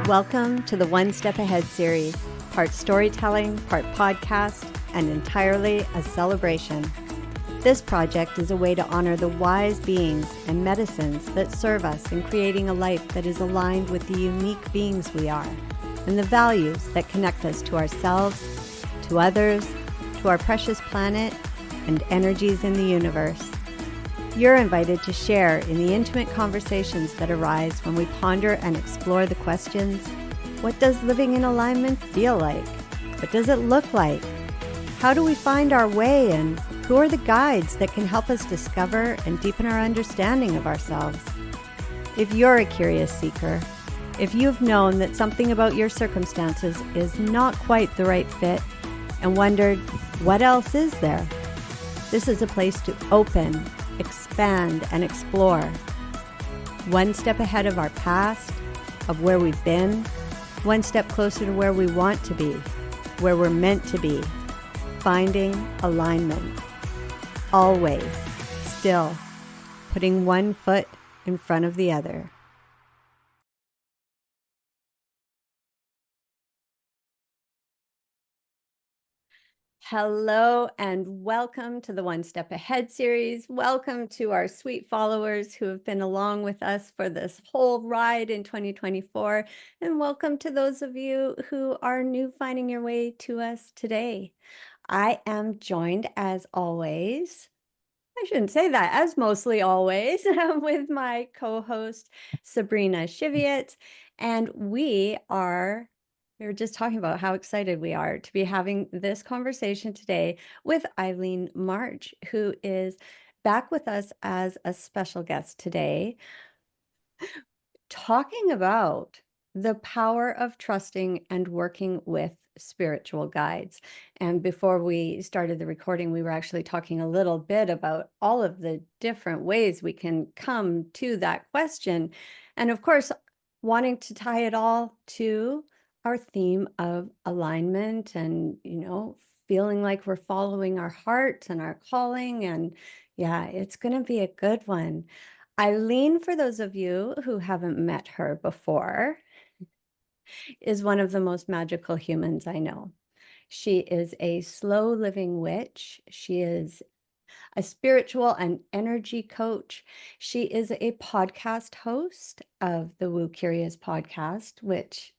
Welcome to the One Step Ahead series, part storytelling, part podcast, and entirely a celebration. This project is a way to honor the wise beings and medicines that serve us in creating a life that is aligned with the unique beings we are, and the values that connect us to ourselves, to others, to our precious planet, and energies in the universe. You're invited to share in the intimate conversations that arise when we ponder and explore the questions: what does living in alignment feel like? What does it look like? How do we find our way, and who are the guides that can help us discover and deepen our understanding of ourselves? If you're a curious seeker, if you've known that something about your circumstances is not quite the right fit and wondered, what else is there? This is a place to open, expand, and explore. One step ahead of our past, of where we've been, one step closer to where we want to be, where we're meant to be, finding alignment. Always, still, putting one foot in front of the other. Hello and welcome to the One Step Ahead series. Welcome to our sweet followers who have been along with us for this whole ride in 2024. And welcome to those of you who are new finding your way to us today. I am joined as always, I shouldn't say that, as mostly always, with my co-host Sabrina Siwiec. And we were just talking about how excited we are to be having this conversation today with Eileen March, who is back with us as a special guest today, talking about the power of trusting and working with spiritual guides. And before we started the recording, we were actually talking a little bit about all of the different ways we can come to that question. And of course, wanting to tie it all to our theme of alignment and, feeling like we're following our heart and our calling. And yeah, it's going to be a good one. Eileen, for those of you who haven't met her before, is one of the most magical humans I know. She is a slow living witch. She is a spiritual and energy coach. She is a podcast host of the Woo Curious podcast, which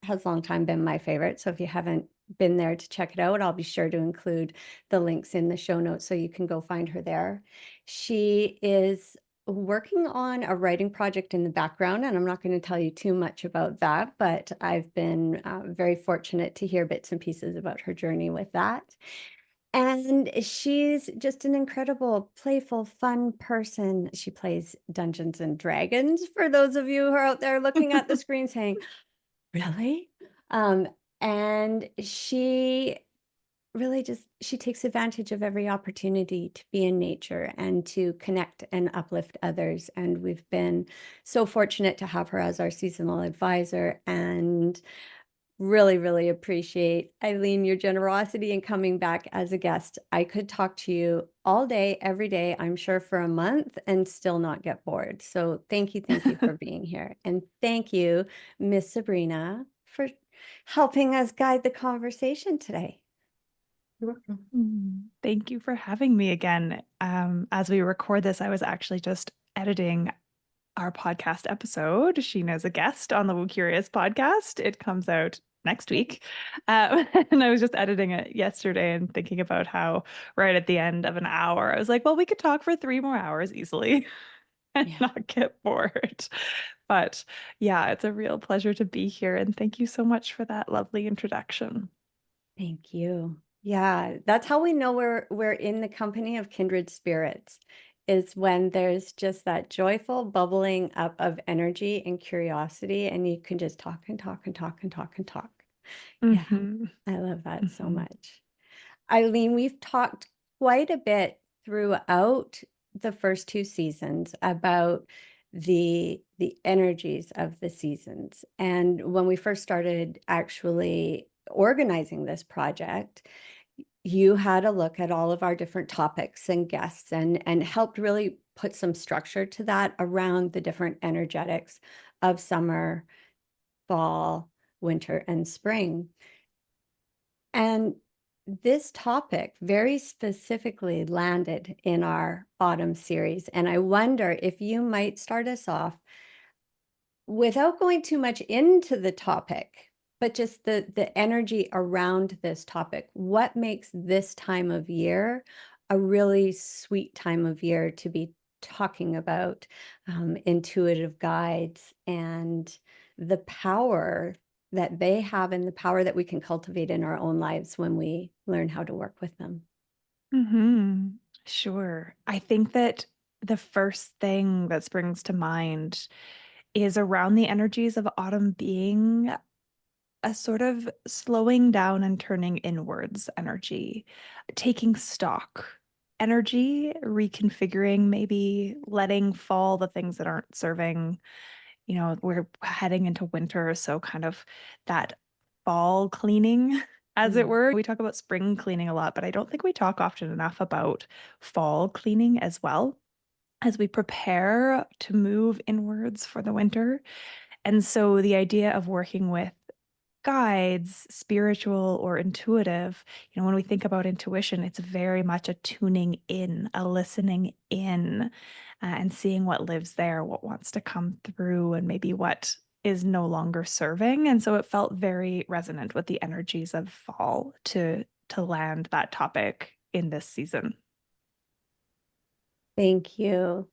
has long time been my favorite. So if you haven't been there to check it out, I'll be sure to include the links in the show notes so you can go find her there. She is working on a writing project in the background, and I'm not going to tell you too much about that, but I've been very fortunate to hear bits and pieces about her journey with that. And she's just an incredible, playful, fun person. She plays Dungeons and Dragons, for those of you who are out there looking at the screen saying, really? And she really she takes advantage of every opportunity to be in nature and to connect and uplift others. And we've been so fortunate to have her as our seasonal advisor, and really, really appreciate, Eileen, your generosity in coming back as a guest. I could talk to you all day, every day, I'm sure for a month, and still not get bored. So thank you for being here. And thank you, Miss Sabrina, for helping us guide the conversation today. You're welcome. Thank you for having me again. As we record this, I was actually just editing our podcast episode. Sheena's a guest on the Woo Curious podcast. It comes out next week. And I was just editing it yesterday and thinking about how right at the end of an hour, I was like, well, we could talk for 3 more hours easily and not get bored. But yeah, it's a real pleasure to be here. And thank you so much for that lovely introduction. Thank you. Yeah, that's how we know we're in the company of kindred spirits, is when there's just that joyful bubbling up of energy and curiosity, and you can just talk and talk and talk and talk and talk. Yeah, I love that so much. Eileen, we've talked quite a bit throughout the first 2 seasons about the energies of the seasons. And when we first started actually organizing this project, you had a look at all of our different topics and guests and helped really put some structure to that around the different energetics of summer, fall, winter, and spring. And this topic very specifically landed in our autumn series. And I wonder if you might start us off without going too much into the topic, but just the energy around this topic. What makes this time of year a really sweet time of year to be talking about intuitive guides and the power that they have and the power that we can cultivate in our own lives when we learn how to work with them? Mm-hmm. Sure. I think that the first thing that springs to mind is around the energies of autumn being a sort of slowing down and turning inwards energy, taking stock energy, reconfiguring, maybe letting fall the things that aren't serving. We're heading into winter, so kind of that fall cleaning, as it Mm. were. We talk about spring cleaning a lot, but I don't think we talk often enough about fall cleaning as well as we prepare to move inwards for the winter. And so the idea of working with guides, spiritual or intuitive, when we think about intuition, it's very much a tuning in, a listening in, and seeing what lives there, what wants to come through, and maybe what is no longer serving. And so it felt very resonant with the energies of fall to land that topic in this season. Thank you.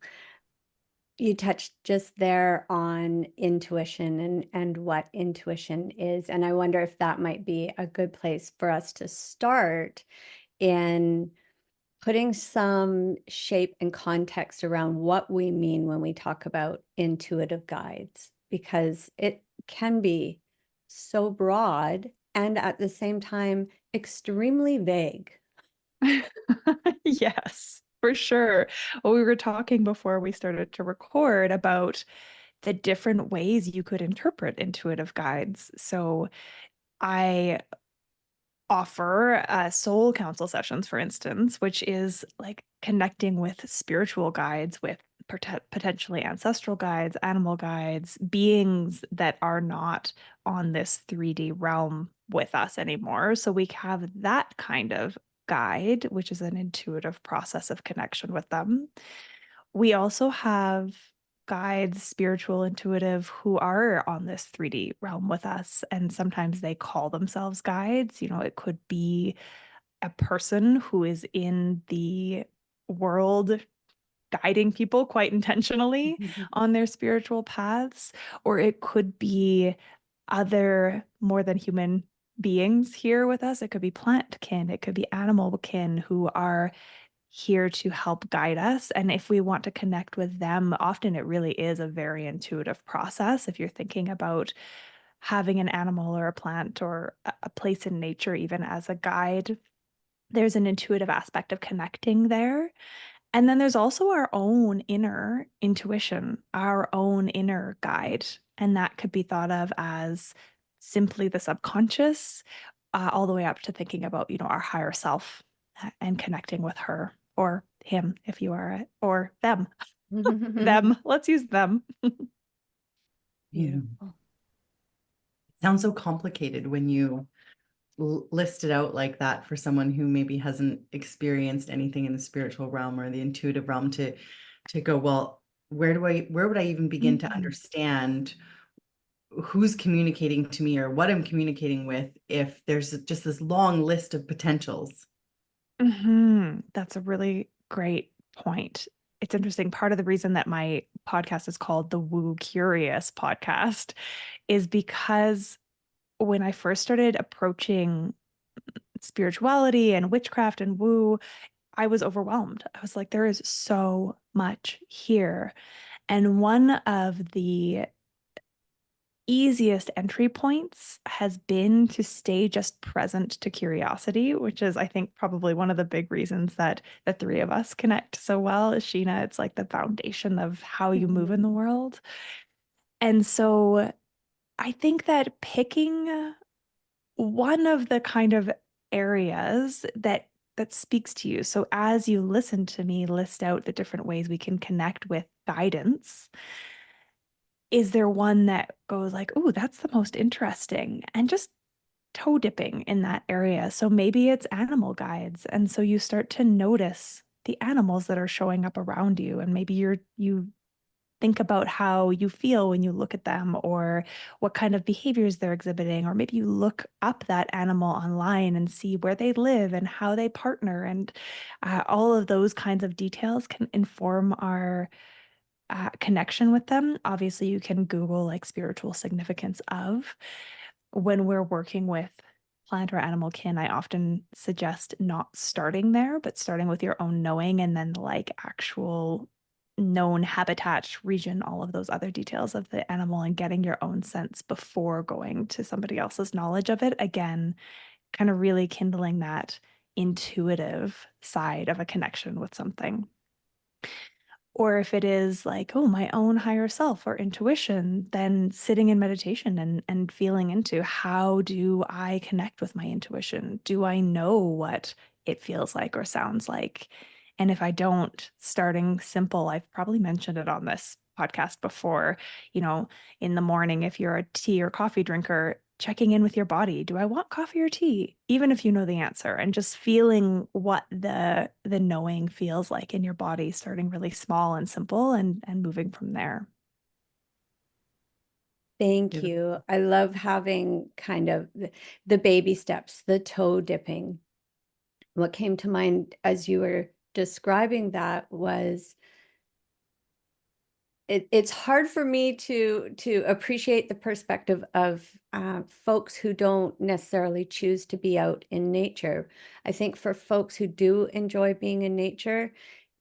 You touched just there on intuition and what intuition is. And I wonder if that might be a good place for us to start in putting some shape and context around what we mean when we talk about intuitive guides, because it can be so broad and at the same time extremely vague. Yes, for sure. Well, we were talking before we started to record about the different ways you could interpret intuitive guides. So I offer soul council sessions, for instance, which is like connecting with spiritual guides, with potentially ancestral guides, animal guides, beings that are not on this 3D realm with us anymore. So we have that kind of guide, which is an intuitive process of connection with them. We also have guides, spiritual, intuitive, who are on this 3D realm with us. And sometimes they call themselves guides. It could be a person who is in the world guiding people quite intentionally on their spiritual paths, or it could be other more than human beings here with us. It could be plant kin, it could be animal kin who are here to help guide us. And if we want to connect with them, often it really is a very intuitive process. If you're thinking about having an animal or a plant or a place in nature, even as a guide, there's an intuitive aspect of connecting there. And then there's also our own inner intuition, our own inner guide. And that could be thought of as simply the subconscious, all the way up to thinking about, our higher self and connecting with her or him, if you are, or them. Them. Let's use them. Beautiful. Sounds so complicated when you list it out like that for someone who maybe hasn't experienced anything in the spiritual realm or the intuitive realm to go, well, where would I even begin to understand who's communicating to me or what I'm communicating with if there's just this long list of potentials? That's a really great point. It's interesting. Part of the reason that my podcast is called the Woo Curious podcast is because when I first started approaching spirituality and witchcraft and woo, I was overwhelmed. I was like, there is so much here. And one of the easiest entry points has been to stay just present to curiosity, which is, I think, probably one of the big reasons that the three of us connect so well. Sheena, it's like the foundation of how you move in the world. And so I think that picking one of the kind of areas that speaks to you. So as you listen to me list out the different ways we can connect with guidance, is there one that goes like, oh, that's the most interesting, and just toe dipping in that area. So maybe it's animal guides. And so you start to notice the animals that are showing up around you. And maybe you think about how you feel when you look at them, or what kind of behaviors they're exhibiting. Or maybe you look up that animal online and see where they live and how they partner. And all of those kinds of details can inform our connection with them. Obviously, you can Google like spiritual significance of. When we're working with plant or animal kin, I often suggest not starting there, but starting with your own knowing, and then like actual known habitat region, all of those other details of the animal, and getting your own sense before going to somebody else's knowledge of it. Again, kind of really kindling that intuitive side of a connection with something. Or if it is like, oh, my own higher self or intuition, then sitting in meditation and feeling into, how do I connect with my intuition? Do I know what it feels like or sounds like? And if I don't, starting simple, I've probably mentioned it on this podcast before, in the morning, if you're a tea or coffee drinker, checking in with your body. Do I want coffee or tea? Even if you know the answer, and just feeling what the knowing feels like in your body, starting really small and simple, and moving from there. Thank Beautiful. you. I love having kind of the baby steps, the toe dipping. What came to mind as you were describing that was it's hard for me to appreciate the perspective of folks who don't necessarily choose to be out in nature. I think for folks who do enjoy being in nature,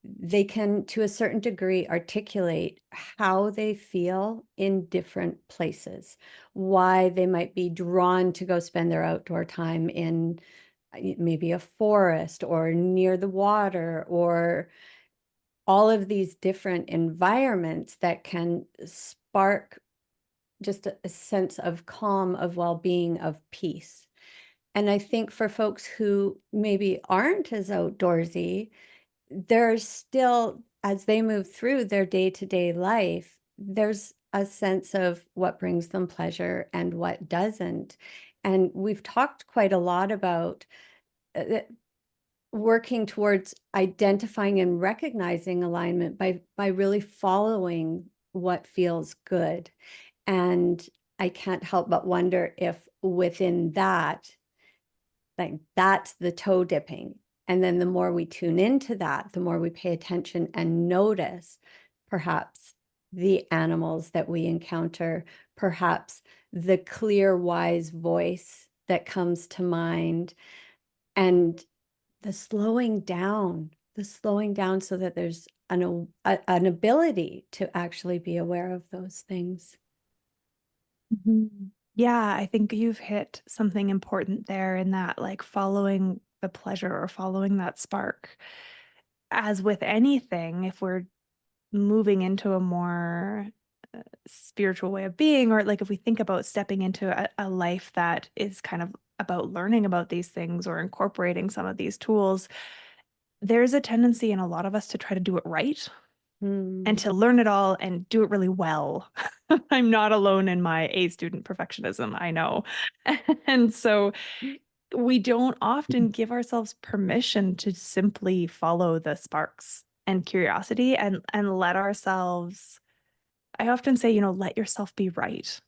they can, to a certain degree, articulate how they feel in different places, why they might be drawn to go spend their outdoor time in maybe a forest or near the water, or all of these different environments that can spark just a sense of calm, of well-being, of peace. And I think for folks who maybe aren't as outdoorsy, there's still, as they move through their day-to-day life, there's a sense of what brings them pleasure and what doesn't. And we've talked quite a lot about working towards identifying and recognizing alignment by really following what feels good. And I can't help but wonder if within that, like that's the toe dipping. And then the more we tune into that, the more we pay attention and notice perhaps the animals that we encounter, perhaps the clear, wise voice that comes to mind, and the slowing down so that there's an ability to actually be aware of those things. Yeah, I think you've hit something important there, in that like following the pleasure or following that spark. As with anything, if we're moving into a more spiritual way of being, or like if we think about stepping into a life that is kind of about learning about these things or incorporating some of these tools, there's a tendency in a lot of us to try to do it right and to learn it all and do it really well. I'm not alone in my A student perfectionism, I know. And so we don't often give ourselves permission to simply follow the sparks and curiosity, and let ourselves, I often say, let yourself be right.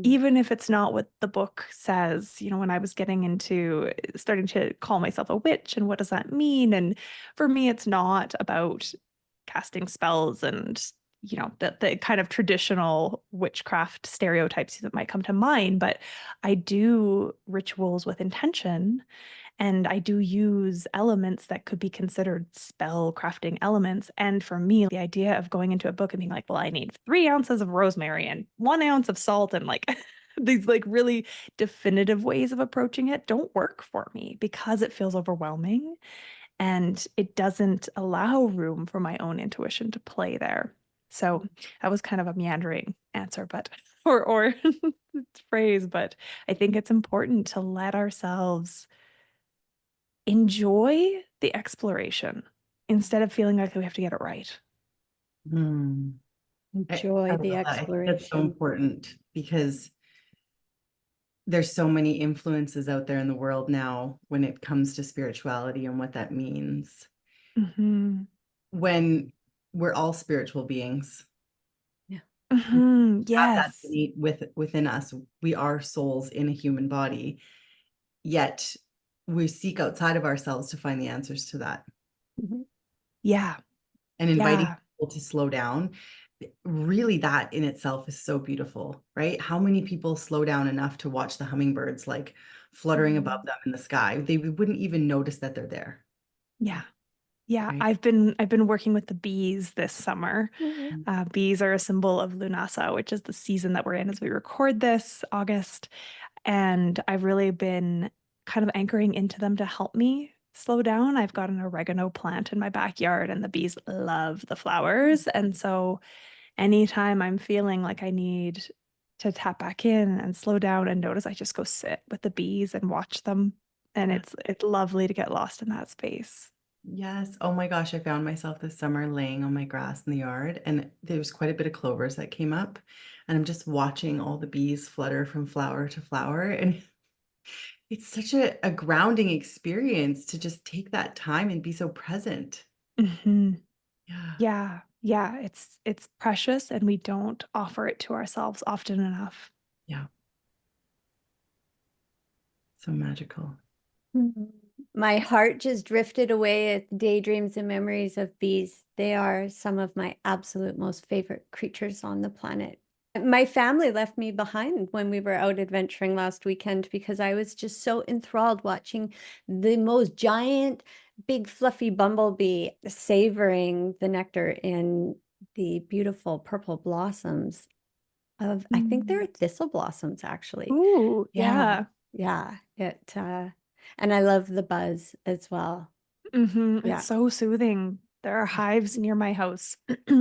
Even if it's not what the book says. When I was getting into starting to call myself a witch, and what does that mean? And for me, it's not about casting spells and, the kind of traditional witchcraft stereotypes that might come to mind, but I do rituals with intention. And I do use elements that could be considered spell crafting elements. And for me, the idea of going into a book and being like, well, I need 3 ounces of rosemary and 1 ounce of salt, and like these like really definitive ways of approaching it don't work for me, because it feels overwhelming and it doesn't allow room for my own intuition to play there. So that was kind of a meandering answer, but or phrase, but I think it's important to let ourselves enjoy the exploration instead of feeling like we have to get it right. Enjoy love the that. I think that's so exploration. important because there's so many influences out there in the world now when it comes to spirituality and what that means. Mhm. When we're all spiritual beings, Yeah. Mhm. have that Yes. innate within us. We are souls in a human body, yet we seek outside of ourselves to find the answers to that. Mhm. Yeah. And inviting Yeah. people to slow down, really, that in itself is so beautiful, right? How many people slow down enough to watch the hummingbirds like fluttering above them in the sky? They wouldn't even notice that they're there, Yeah. Yeah. right? I've been working with the bees this summer. Mhm. Bees are a symbol of Lunasa, which is the season that we're in as we record this, August. And I've really been kind of anchoring into them to help me slow down. I've got an oregano plant in my backyard, and the bees love the flowers. And so anytime I'm feeling like I need to tap back in and slow down and notice, I just go sit with the bees and watch them. And it's lovely to get lost in that space. Yes. Oh my gosh, I found myself this summer laying on my grass in the yard, and there was quite a bit of clovers that came up, and I'm just watching all the bees flutter from flower to flower. And it's such a grounding experience to just take that time and be so present. Hmm. Yeah. Yeah. Yeah. It's precious, and we don't offer it to ourselves often enough. Yeah. So magical. Mhm. My heart just drifted away at daydreams and memories of bees. They are some of my absolute most favorite creatures on the planet. My family left me behind when we were out adventuring last weekend because I was just so enthralled watching the most giant, big, fluffy bumblebee savoring the nectar in the beautiful purple blossoms of, I think they're thistle blossoms, actually. Ooh, Yeah, yeah. yeah. And I love the buzz as well. It's Yeah. so soothing. There are hives near my house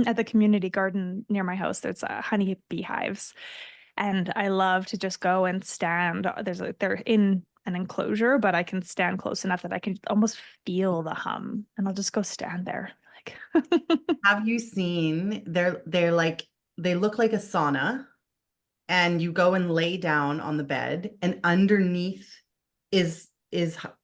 at the community garden near my house. There's honey beehives. And I love to just go and stand. They're in an enclosure, but I can stand close enough that I can almost feel the hum. And I'll just go stand there. Like Have you seen they're like they look like a sauna, and you go and lay down on the bed, and underneath is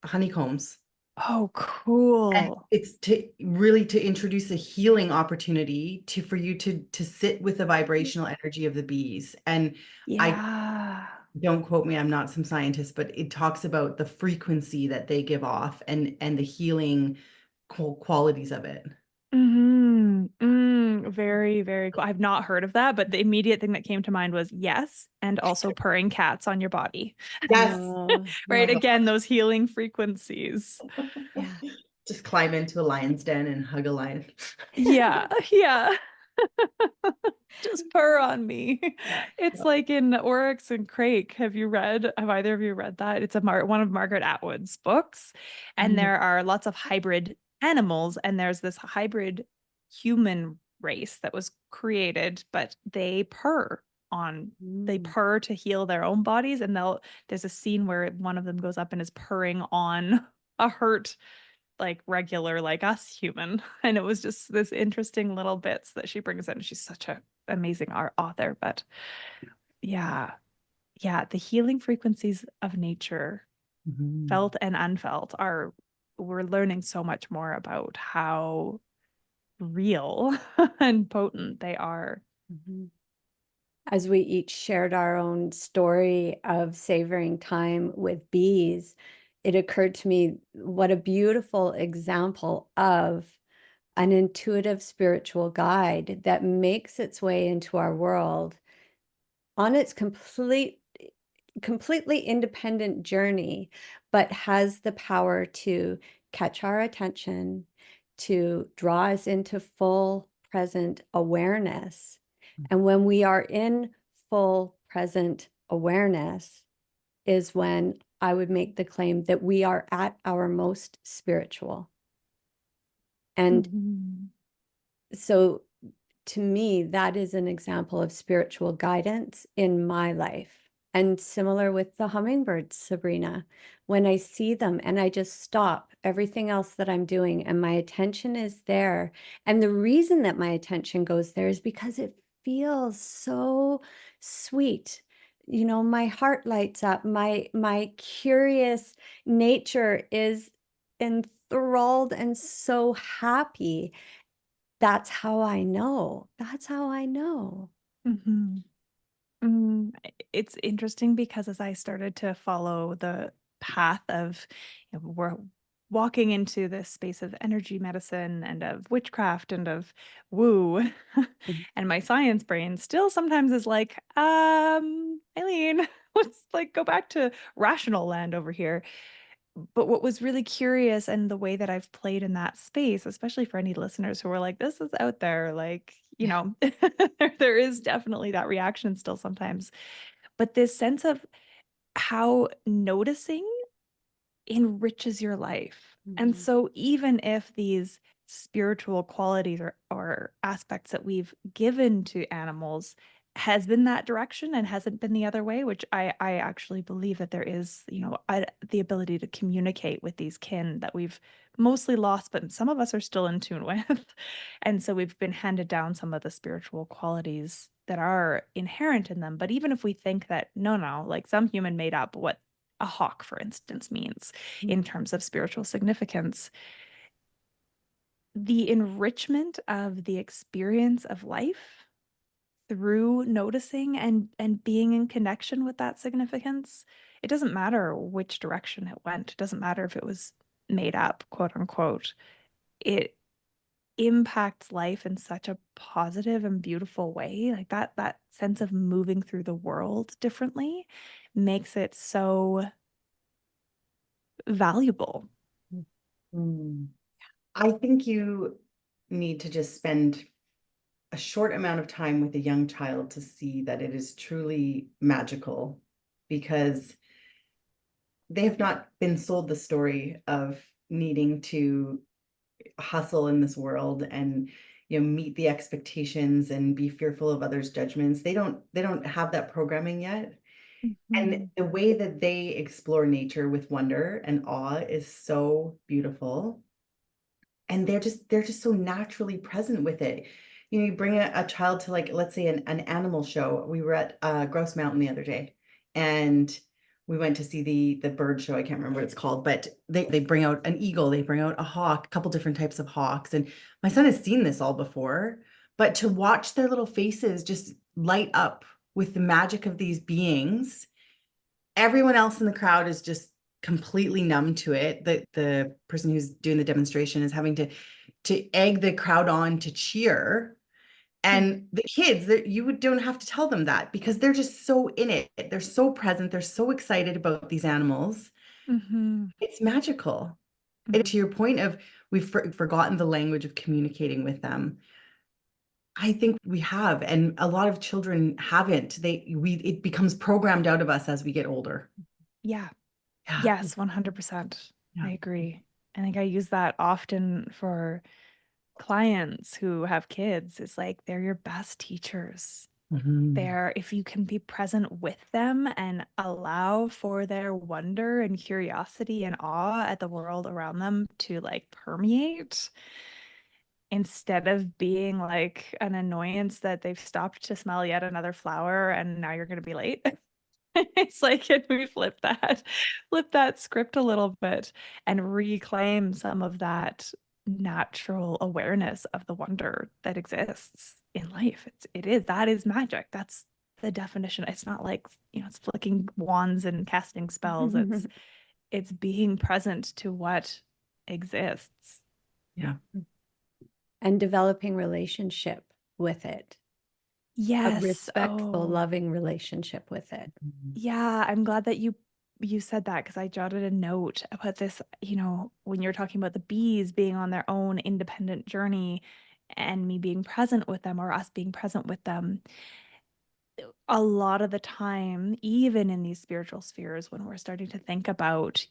honeycombs. oh, And cool. it's to really to introduce a healing opportunity to for you to sit with the vibrational energy of the bees. And I Yeah. don't quote me, I'm not some scientist, but it talks about the frequency that they give off and the healing qualities of it. Very, very cool. I've not heard of that, but the immediate thing that came to mind was yes, and also purring cats on your body. Yes. Oh, Oh my Right? yeah. God. Again, those healing frequencies. Yeah. Just climb into a lion's den and hug a lion. Yeah, yeah. Just purr on me. It's like in Oryx and Crake. Have either of you read that? It's one of Margaret Atwood's books. And Mm. there are lots of hybrid animals, and there's this hybrid human race that was created, but they Mm. purr to heal their own bodies. And there's a scene where one of them goes up and is purring on a hurt like regular like us human. And it was just this interesting little bits that she brings in. She's such a amazing art author. But yeah, yeah, the healing frequencies of nature, Mhm. felt and unfelt, are we're learning so much more about how real and potent they are. Mhm. As we each shared our own story of savoring time with bees, it occurred to me what a beautiful example of an intuitive spiritual guide that makes its way into our world on its completely independent journey, but has the power to catch our attention, to draw us into full present awareness. And when we are in full present awareness is when I would make the claim that we are at our most spiritual. And Mhm. so to me, that is an example of spiritual guidance in my life. And similar with the hummingbirds, Sabrina, when I see them and I just stop everything else that I'm doing and my attention is there. And the reason that my attention goes there is because it feels so sweet. You know, my heart lights up. My curious nature is enthralled and so happy. That's how I know. That's how I know. Mm-hmm. It's interesting because as I started to follow the path of, we're walking into this space of energy medicine and of witchcraft and of woo, Mhm. and my science brain still sometimes is like, Eileen, let's like go back to rational land over here. But what was really curious and the way that I've played in that space, especially for any listeners who are like, this is out there, like, there is definitely that reaction still sometimes. But this sense of how noticing enriches your life. And Mhm. so even if these spiritual qualities or aspects that we've given to animals has been that direction and hasn't been the other way, which I actually believe that there is, the ability to communicate with these kin that we've mostly lost, but some of us are still in tune with. And so we've been handed down some of the spiritual qualities that are inherent in them. But even if we think that, no, like some human made up what a hawk, for instance, means in terms of spiritual significance, the enrichment of the experience of life through noticing and being in connection with that significance, it doesn't matter which direction it went. It doesn't matter if it was made up, quote unquote. It impacts life in such a positive and beautiful way. Like that sense of moving through the world differently makes it so valuable. Mm. I think you need to just spend a short amount of time with a young child to see that it is truly magical, because they have not been sold the story of needing to hustle in this world and meet the expectations and be fearful of others' judgments. They don't have that programming yet. And Mhm. the way that they explore nature with wonder and awe is so beautiful. And they're just so naturally present with it. You bring a child to, like, let's say an animal show. We were at Grouse Mountain the other day, and we went to see the bird show. I can't remember what it's called, but they bring out an eagle, they bring out a hawk, a couple different types of hawks. And my son has seen this all before, but to watch their little faces just light up with the magic of these beings, everyone else in the crowd is just completely numb to it. The person who's doing the demonstration is having to egg the crowd on to cheer. And the kids, you don't have to tell them that, because they're just so in it. They're so present. They're so excited about these animals. Mhm. It's magical. And Mhm. to your point of we've forgotten the language of communicating with them. I think we have, and a lot of children haven't. It becomes programmed out of us as we get older. Yeah. Yeah. Yes, 100%. I Yeah. agree. I think I use that often for clients who have kids. It's like they're your best teachers. Mhm. If you can be present with them and allow for their wonder and curiosity and awe at the world around them to like permeate instead of being like an annoyance that they've stopped to smell yet another flower and now you're going to be late. It's like, can we flip that script a little bit and reclaim some of that natural awareness of the wonder that exists in life? That is magic. That's the definition. It's not like, it's flicking wands and casting spells. It's being present to what exists. Yeah. And developing relationship with it, a Yes. respectful, Oh. loving relationship with it. Mhm. Yeah, I'm glad that you said that because I jotted a note about this, when you're talking about the bees being on their own independent journey and me being present with them or us being present with them. A lot of the time, even in these spiritual spheres, when we're starting to think about,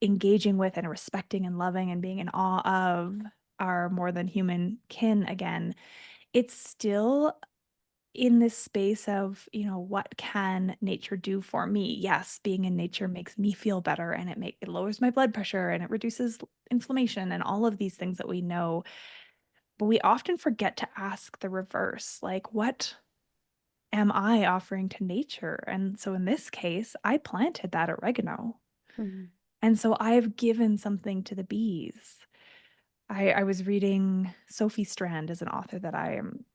engaging with and respecting and loving and being in awe of our more than human kin again, it's still in this space of, what can nature do for me? Yes, being in nature makes me feel better and it lowers my blood pressure and it reduces inflammation and all of these things that we know. But we often forget to ask the reverse, like, what am I offering to nature? And so in this case, I planted that oregano. Mhm. And so I've given something to the bees. I was reading Sophie Strand is an author that I am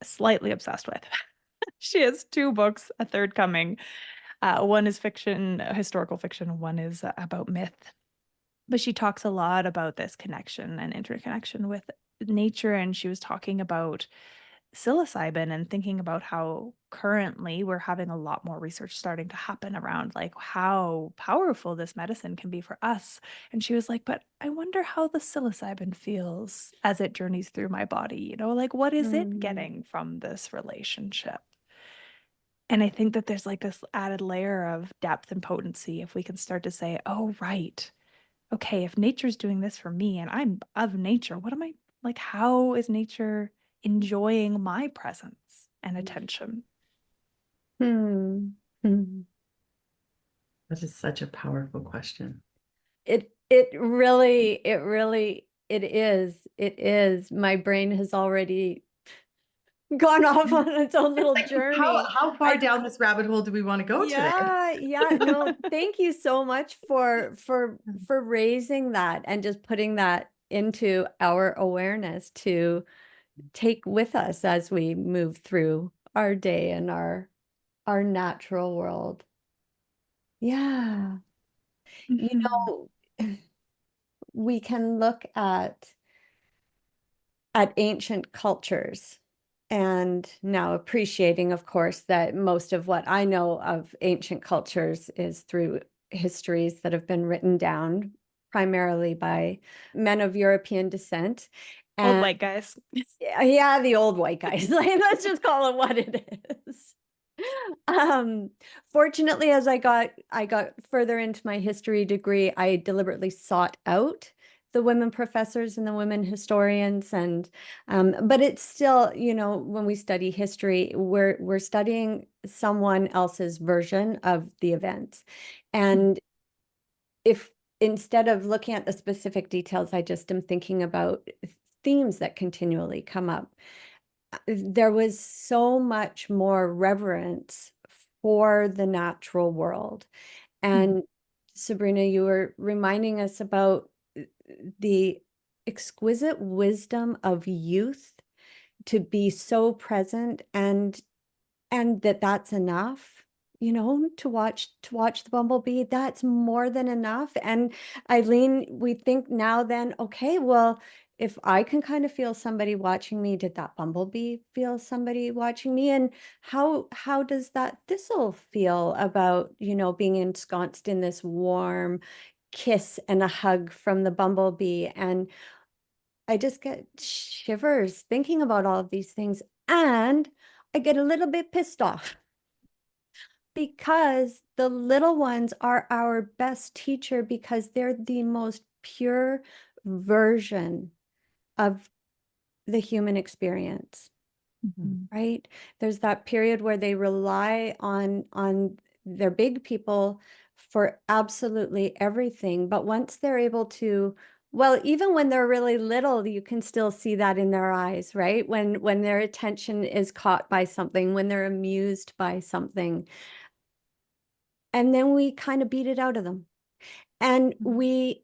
slightly obsessed with. She has 2 books, a third coming. One is fiction, historical fiction, one is about myth. But she talks a lot about this connection and interconnection with nature. And she was talking about psilocybin and thinking about how currently we're having a lot more research starting to happen around like how powerful this medicine can be for us. And she was like, but I wonder how the psilocybin feels as it journeys through my body, like what is it Mm. getting from this relationship? And I think that there's like this added layer of depth and potency if we can start to say, oh, right. Okay, if nature's doing this for me and I'm of nature, what am I like? How is nature enjoying my presence and attention? Hmm. Hmm. That is such a powerful question. It is. It is. My brain has already gone off on its own little journey. How far down this rabbit hole do we want to go today? Yeah. No, thank you so much for raising that and just putting that into our awareness to take with us as we move through our day and our natural world. Yeah. You Mhm. know, we can look at ancient cultures and now appreciating, of course, that most of what I know of ancient cultures is through histories that have been written down primarily by men of European descent. Old And white guys. yeah, the old white guys. Like, let's just call it what it is. Um, Fortunately, as I got further into my history degree, I deliberately sought out the women professors and the women historians, and but it's still, when we study history, we're studying someone else's version of the events, and if instead of looking at the specific details, I just am thinking about themes that continually come up. There was so much more reverence for the natural world. And Sabrina, you were reminding us about the exquisite wisdom of youth to be so present and that's enough, to watch the bumblebee. That's more than enough. And Eileen, we think now then, okay, well, if I can kind of feel somebody watching me, did that bumblebee feel somebody watching me? And how does that thistle feel about, being ensconced in this warm kiss and a hug from the bumblebee? And I just get shivers thinking about all of these things. And I get a little bit pissed off because the little ones are our best teacher because they're the most pure version of the human experience, Mhm. right? There's that period where they rely on their big people for absolutely everything. But once they're able to, well, even when they're really little, you can still see that in their eyes, right? When their attention is caught by something, when they're amused by something. And then we kind of beat it out of them. And we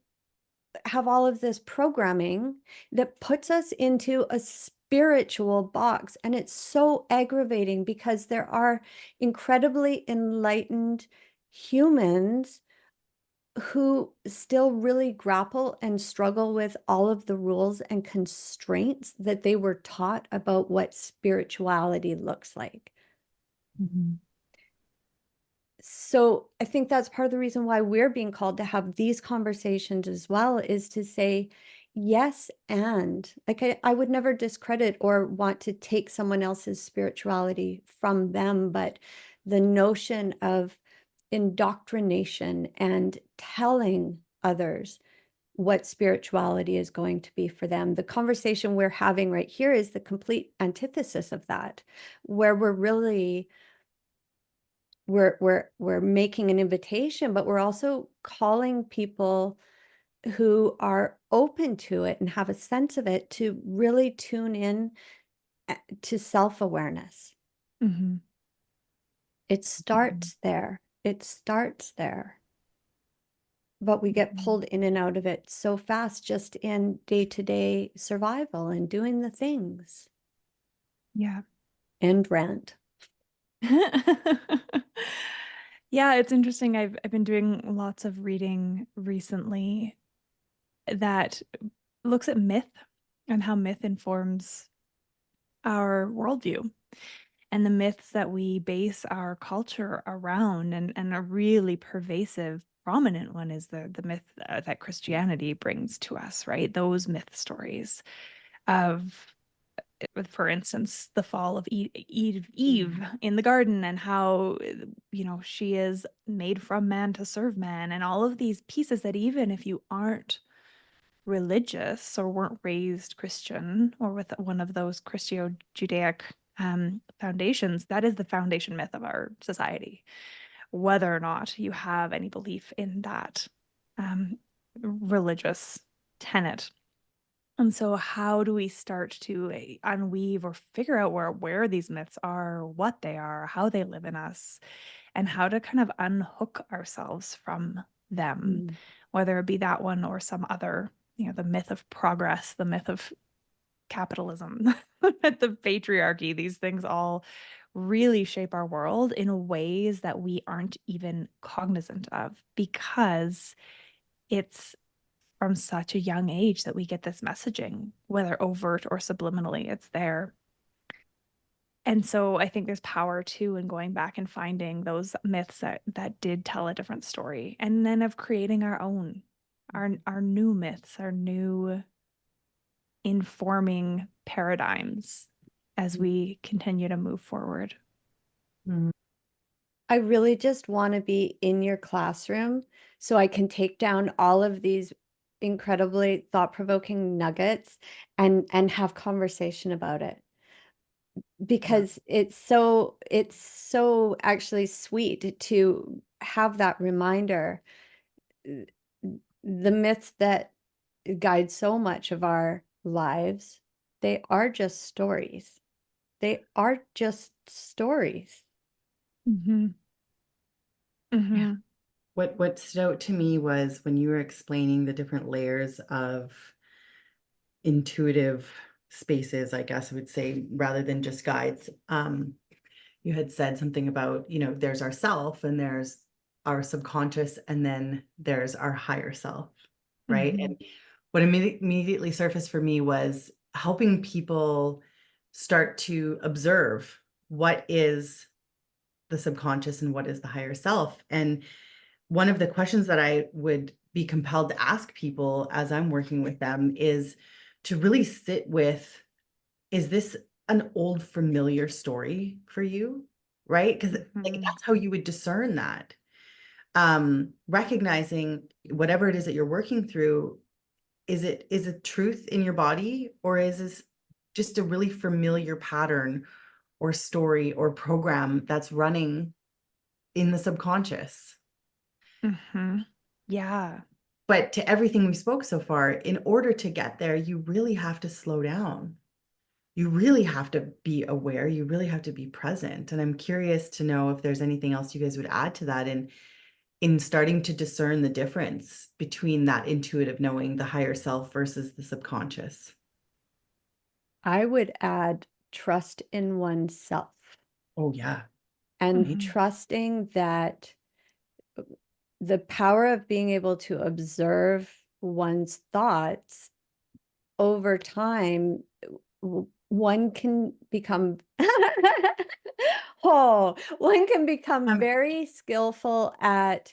have all of this programming that puts us into a spiritual box. And it's so aggravating because there are incredibly enlightened humans who still really grapple and struggle with all of the rules and constraints that they were taught about what spirituality looks like. Mhm. So I think that's part of the reason why we're being called to have these conversations as well, is to say yes. And like, I would never discredit or want to take someone else's spirituality from them, but the notion of indoctrination and telling others what spirituality is going to be for them. The conversation we're having right here is the complete antithesis of that, where we're making an invitation, but we're also calling people who are open to it and have a sense of it to really tune in to self-awareness. Mm-hmm. It starts there. It starts there. But we get pulled in and out of it so fast just in day-to-day survival and doing the things. Yeah. And rant. Yeah, it's interesting. I've been doing lots of reading recently that looks at myth and how myth informs our worldview and the myths that we base our culture around. And a really pervasive, prominent one is the myth that Christianity brings to us, right? Those myth stories of, for instance, the fall of Eve in the garden, and how, she is made from man to serve man, and all of these pieces that even if you aren't religious or weren't raised Christian or with one of those Christo-Judaic foundations, that is the foundation myth of our society, whether or not you have any belief in that religious tenet. And so how do we start to unweave or figure out where these myths are, what they are, how they live in us, and how to kind of unhook ourselves from them, whether it be that one or some other, the myth of progress, the myth of capitalism, the patriarchy. These things all really shape our world in ways that we aren't even cognizant of, because it's from such a young age that we get this messaging, whether overt or subliminally, it's there. And so I think there's power too in going back and finding those myths that did tell a different story, and then of creating our own, our new myths, our new informing paradigms as we continue to move forward. I really just want to be in your classroom so I can take down all of these incredibly thought-provoking nuggets and have conversation about it. Because it's so actually sweet to have that reminder. The myths that guide so much of our lives, they are just stories. They are just stories. Mm-hmm. Mm-hmm. Yeah. What stood out to me was when you were explaining the different layers of intuitive spaces, I guess I would say, rather than just guides. You had said something about, there's ourself and there's our subconscious, and then there's our higher self, right? Mm-hmm. And what immediately surfaced for me was helping people start to observe what is the subconscious and what is the higher self. And one of the questions that I would be compelled to ask people as I'm working with them is to really sit with, is this an old familiar story for you? Right? Because that's how you would discern that. Recognizing whatever it is that you're working through, is it truth in your body, or is this just a really familiar pattern or story or program that's running in the subconscious? Mm-hmm. Yeah. But to everything we spoke so far, in order to get there, you really have to slow down. You really have to be aware. You really have to be present. And I'm curious to know if there's anything else you guys would add to that in starting to discern the difference between that intuitive knowing, the higher self versus the subconscious. I would add trust in oneself. Oh, yeah. And trusting that the power of being able to observe one's thoughts over time, one can become one can become very skillful at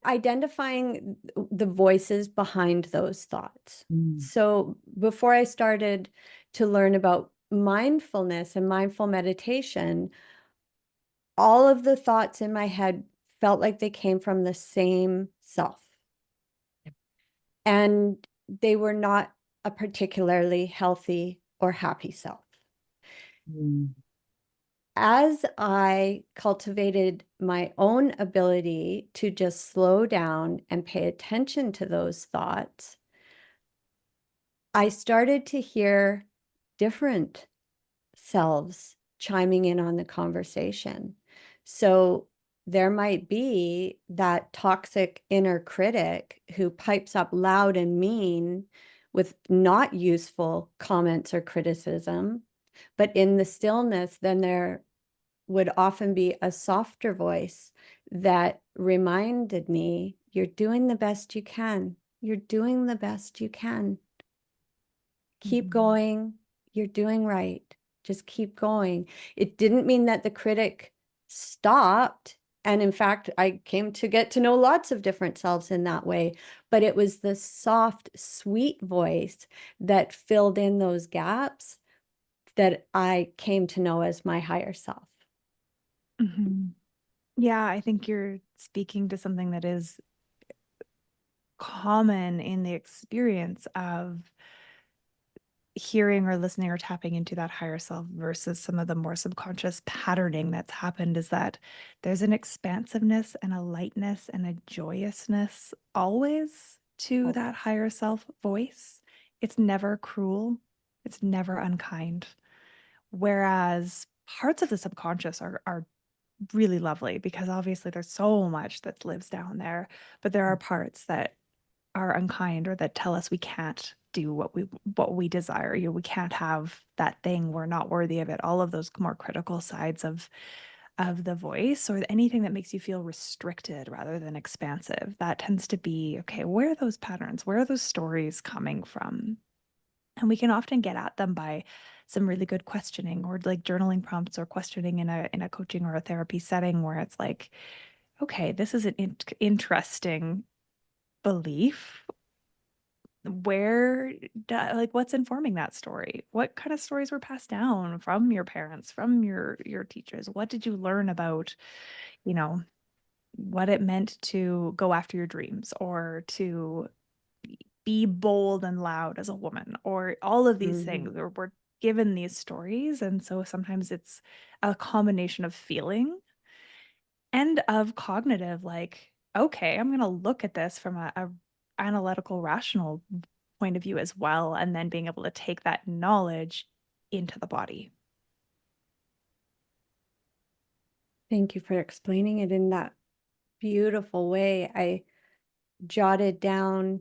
identifying the voices behind those thoughts. So before I started to learn about mindfulness and mindful meditation, all of the thoughts in my head felt like they came from the same self. And they were not a particularly healthy or happy self. as I cultivated my own ability to just slow down and pay attention to those thoughts, I started to hear different selves chiming in on the conversation. So there might be that toxic inner critic who pipes up loud and mean with not useful comments or criticism. But in the stillness, then there would often be a softer voice that reminded me, you're doing the best you can. You're doing the best you can. Keep going. You're doing right. Just keep going. It didn't mean that the critic stopped. And in fact, I came to get to know lots of different selves in that way. But it was the soft, sweet voice that filled in those gaps that I came to know as my higher self. Yeah, I think you're speaking to something that is common in the experience of hearing or listening or tapping into that higher self versus some of the more subconscious patterning that's happened, is that there's an expansiveness and a lightness and a joyousness always to that higher self voice. It's never cruel. It's never unkind. Whereas parts of the subconscious are really lovely, because obviously there's so much that lives down there, but there are parts that are unkind or that tell us we can't do what we desire. We can't have that thing. We're not worthy of it. All of those more critical sides of the voice, or anything that makes you feel restricted rather than expansive. That tends to be, okay, where are those patterns? Where are those stories coming from? And we can often get at them by some really good questioning, or like journaling prompts, or questioning in a coaching or a therapy setting, where it's like, okay, this is an interesting belief. What's informing that story? What kind of stories were passed down from your parents, from your teachers? What did you learn about, what it meant to go after your dreams, or to be bold and loud as a woman, or all of these things? We're given these stories, and so sometimes it's a combination of feeling and of cognitive, like, okay, I'm going to look at this from a analytical, rational point of view as well, and then being able to take that knowledge into the body. Thank you for explaining it in that beautiful way. I jotted down,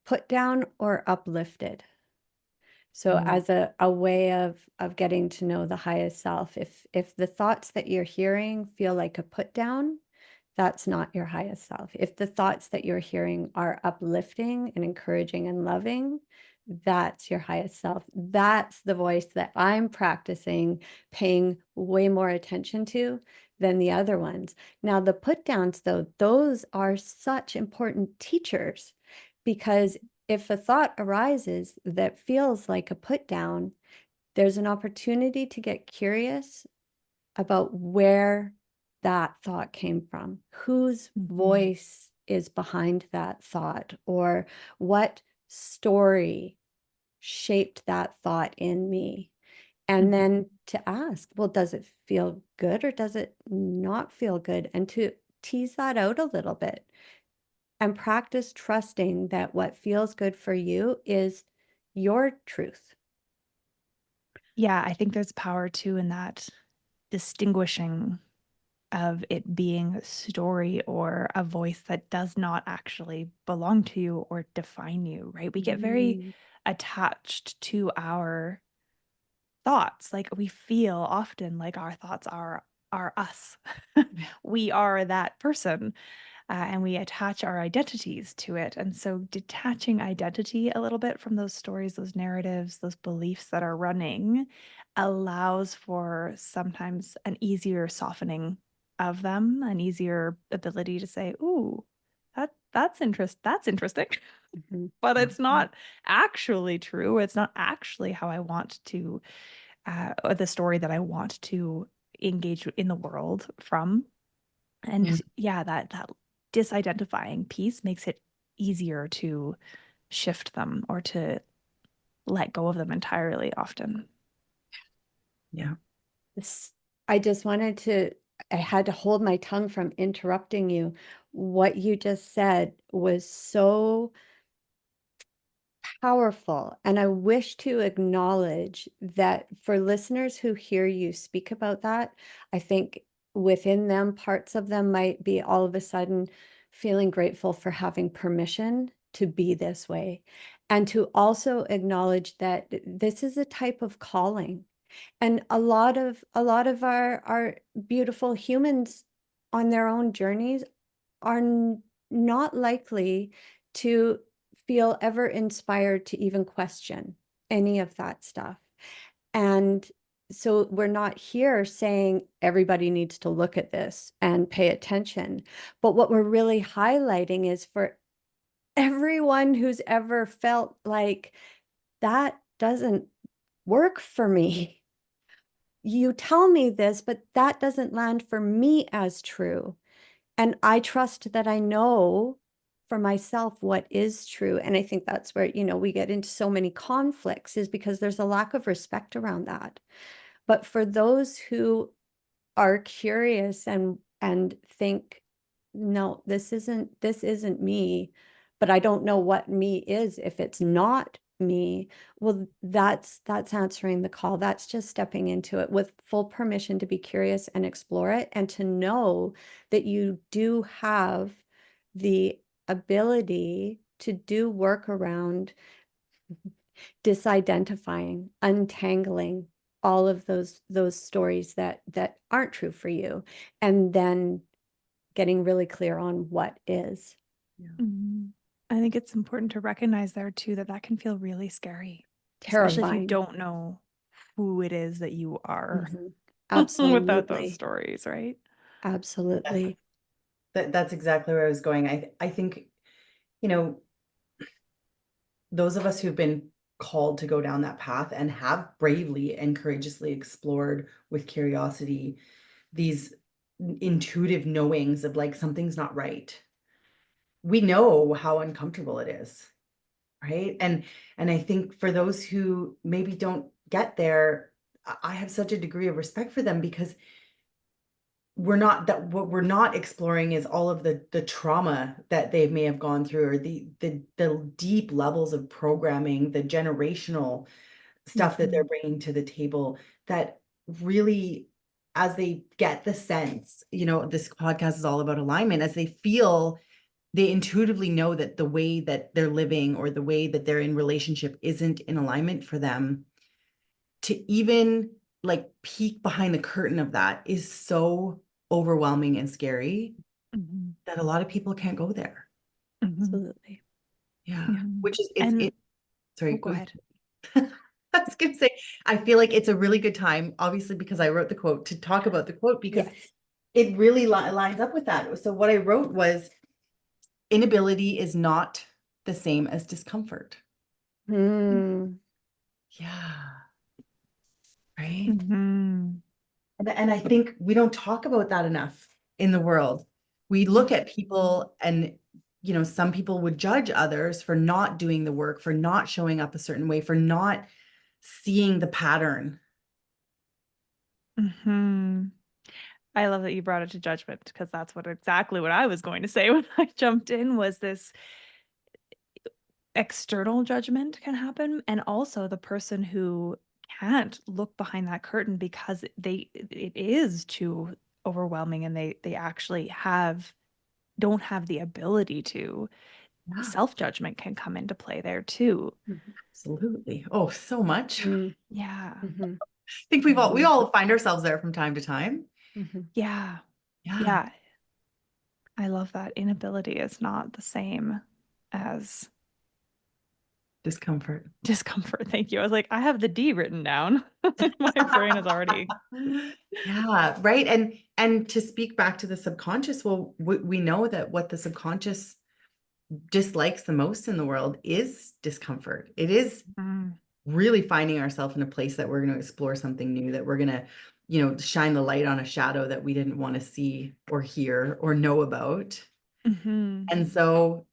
put down or uplifted. So as a way of getting to know the highest self, if the thoughts that you're hearing feel like a put down, that's not your highest self. If the thoughts that you're hearing are uplifting and encouraging and loving, that's your highest self. That's the voice that I'm practicing paying way more attention to than the other ones. Now, the put downs, though, those are such important teachers, because if a thought arises that feels like a put down, there's an opportunity to get curious about where that thought came from, whose voice is behind that thought, or what story shaped that thought in me. And then to ask, well, does it feel good or does it not feel good? And to tease that out a little bit and practice trusting that what feels good for you is your truth. Yeah, I think there's power too in that distinguishing of it being a story or a voice that does not actually belong to you or define you, right? We get very attached to our thoughts. Like, we feel often like our thoughts are us. We are that person. And we attach our identities to it. And so detaching identity a little bit from those stories, those narratives, those beliefs that are running allows for sometimes an easier softening of them, an easier ability to say, ooh, that's interesting. But it's not actually true. It's not actually how I want to, or the story that I want to engage in the world from. And yeah, that disidentifying piece makes it easier to shift them or to let go of them entirely often. Yeah. I just wanted to, I had to hold my tongue from interrupting you. What you just said was so powerful. And I wish to acknowledge that for listeners who hear you speak about that, I think within them, parts of them might be all of a sudden feeling grateful for having permission to be this way. And to also acknowledge that this is a type of calling. And a lot of our beautiful humans on their own journeys are not likely to feel ever inspired to even question any of that stuff. And so we're not here saying everybody needs to look at this and pay attention. But what we're really highlighting is for everyone who's ever felt like that doesn't work for me. You tell me this, but that doesn't land for me as true. And I trust that I know for myself what is true. And I think that's where, we get into so many conflicts, is because there's a lack of respect around that. But for those who are curious and think, no, this isn't me, but I don't know what me is if it's not me. Well, that's answering the call. That's just stepping into it with full permission to be curious and explore it, and to know that you do have the ability to do work around disidentifying, untangling all of those stories that aren't true for you, and then getting really clear on what is. Mhm. I think it's important to recognize there too that can feel really scary, especially if you Terrifying. don't know who it is that you are without those Absolutely. stories, right? Absolutely. That's exactly where I was going. I think, you know, those of us who've been called to go down that path and have bravely and courageously explored with curiosity these intuitive knowings of like something's not right. We know how uncomfortable it is, right? And I think for those who maybe don't get there, I have such a degree of respect for them, because what we're not exploring is all of the trauma that they may have gone through, or the deep levels of programming, the generational stuff that they're bringing to the table, that really, as they get the sense, this podcast is all about alignment, as they feel, they intuitively know that the way that they're living or the way that they're in relationship isn't in alignment for them, to even like peek behind the curtain of that is so overwhelming and scary that a lot of people can't go there. Absolutely. Yeah. Mhm. Which is, And sorry, go ahead. I was gonna say, I feel like it's a really good time, obviously, because I wrote the quote, to talk about the quote, because Yes. it really lines up with that. So what I wrote was, inability is not the same as discomfort. Mm. Yeah. Right. Mhm. And I think we don't talk about that enough in the world. We look at people and, some people would judge others for not doing the work, for not showing up a certain way, for not seeing the pattern. Mhm. I love that you brought it to judgment, because that's exactly what I was going to say when I jumped in, was this external judgment can happen, and also the person who can't look behind that curtain because it is too overwhelming, and they actually don't have the ability to. Yeah, Self-judgment can come into play there too. absolutely. Oh, so much. I Yeah. Mm-hmm. think we all find ourselves there from time to time. Mm-hmm. Yeah. Yeah. Yeah. I love that inability is not the same as Discomfort. discomfort. Thank you. I was like, I have the D written down. My brain is already. Yeah, right. And to speak back to the subconscious, well, we know that what the subconscious dislikes the most in the world is discomfort. It is really finding ourselves in a place that we're going to explore something new, that we're going to, shine the light on a shadow that we didn't want to see or hear or know about. And so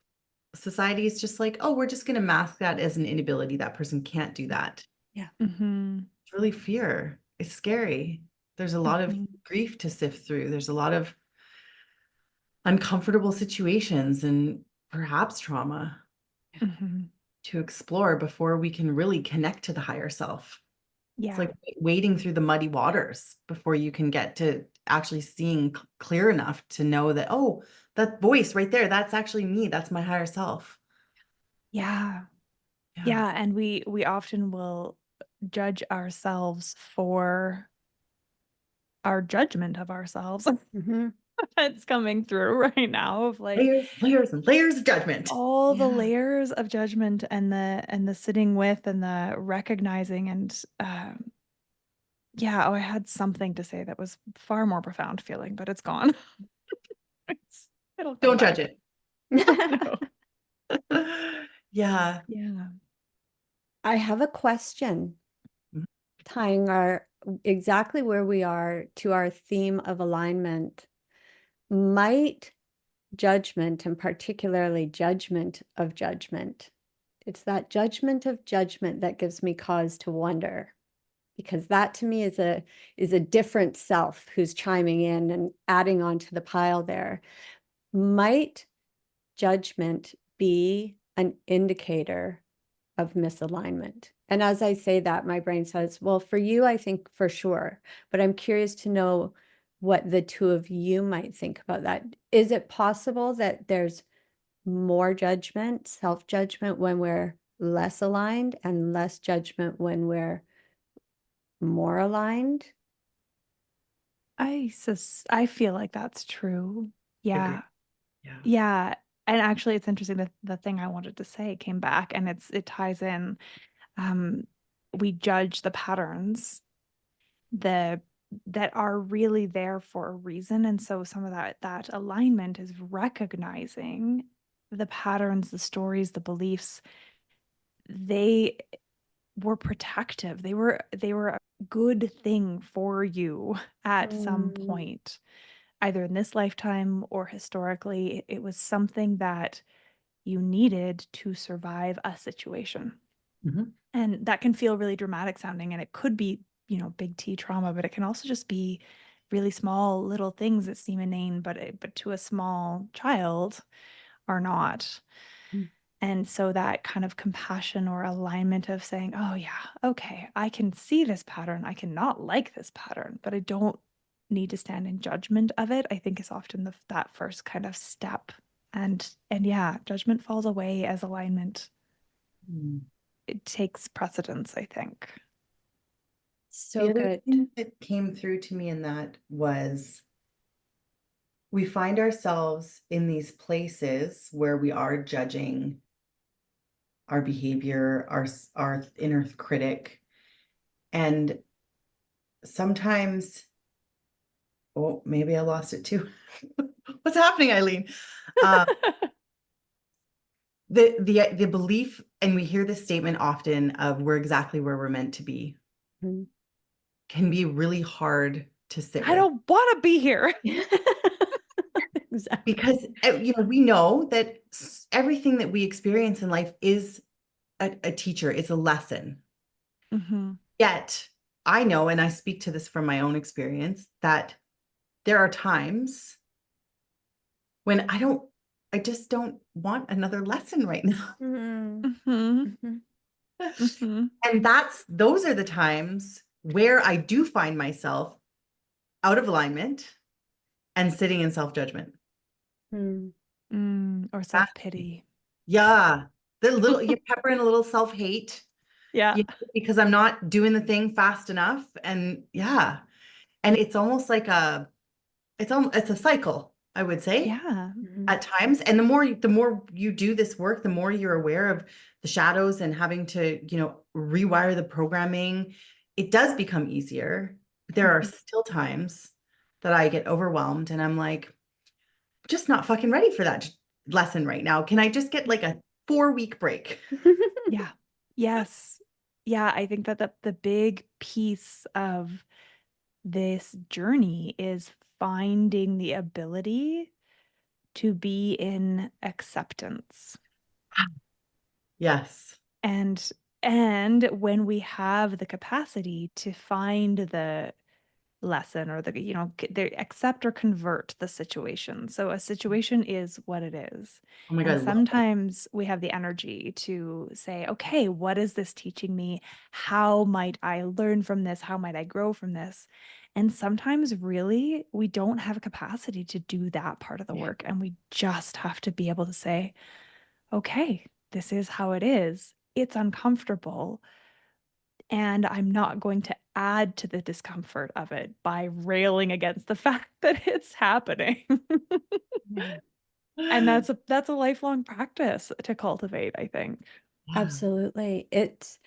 society is just like, oh, we're just going to mask that as an inability. That person can't do that. Yeah. It's really fear. It's scary. There's a lot of Mhm. grief to sift through. There's a lot of uncomfortable situations and perhaps trauma Mhm. to explore before we can really connect to the higher self. It's Yeah. like wading through the muddy waters before you can get to actually seeing clear enough to know that, oh, that voice right there, that's actually me. That's my higher self. Yeah. Yeah. Yeah, and we often will judge ourselves for our judgment of ourselves. Mhm. That's coming through right now of like Layers and layers of judgment. all the Yeah. layers of judgment and the sitting with and the recognizing and yeah, oh, I had something to say that was far more profound feeling, but it's gone. It'll come Don't judge back. it. No. Yeah. Yeah. I have a question Mhm. tying our exactly where we are to our theme of alignment. Might judgment, and particularly judgment of judgment, it's that judgment of judgment that gives me cause to wonder, because that to me is a different self who's chiming in and adding on to the pile there. Might judgment be an indicator of misalignment? And as I say that, my brain says, well, for you, I think for sure, but I'm curious to know what the two of you might think about that. Is it possible that there's more judgment, self-judgment, when we're less aligned, and less judgment when we're more aligned? I feel like that's true. Agree. Yeah. Yeah. Yeah. And actually it's interesting that the thing I wanted to say came back and it ties in. Um, we judge the patterns the that are really there for a reason. And so some of that alignment is recognizing the patterns, the stories, the beliefs, they were protective. They were a good thing for you at some Mm, point, either in this lifetime or historically. It was something that you needed to survive a situation. Mhm. And that can feel really dramatic sounding, and it could be, big T trauma, but it can also just be really small little things that seem inane, but to a small child are not. mm, And so that kind of compassion or alignment of saying, oh yeah, okay, I can see this pattern. I cannot like this pattern, but I don't need to stand in judgment of it, I think is often that first kind of step. And yeah, judgment falls away as alignment. Mm. It takes precedence, I think. so The other good. thing that came through to me in that was we find ourselves in these places where we are judging our behavior, our inner critic, and sometimes, oh, maybe I lost it too. What's happening, Eileen? Uh, the belief, and we hear this statement often of we're exactly where we're meant to be, Mm. can be really hard to sit I with. don't want to be here. Exactly. Because we know that everything that we experience in life is a teacher, it's a lesson. Mm-hmm. Yet I know, and I speak to this from my own experience, that there are times when I just don't want another lesson right now. Mm, Mm-hmm. mhm. Mm-hmm. And those are the times where I do find myself out of alignment and sitting in self-judgment. Mm. Or That- self-pity. yeah. You pepper in a little self-hate, Yeah. because I'm not doing the thing fast enough. And yeah. And it's almost like it's a cycle, I would say, Yeah. Mhm. at times. And the more you do this work, the more you're aware of the shadows and having to, rewire the programming, it does become easier. There are Mhm. still times that I get overwhelmed and I'm like, just not fucking ready for that lesson right now. Can I just get like a 4-week break? Yeah. Yes. Yeah, I think that the big piece of this journey is finding the ability to be in acceptance. Yes. And when we have the capacity to find lesson or they accept or convert the situation. So a situation is what it is. Oh my God, I And love that. sometimes we have the energy to say, okay, what is this teaching me? How might I learn from this? How might I grow from this? And sometimes really we don't have a capacity to do that part of the Yeah. work. And we just have to be able to say, okay, this is how it is. It's uncomfortable. And I'm not going to add to the discomfort of it by railing against the fact that it's happening. And that's a lifelong practice to cultivate, I think. Yeah. Absolutely. It's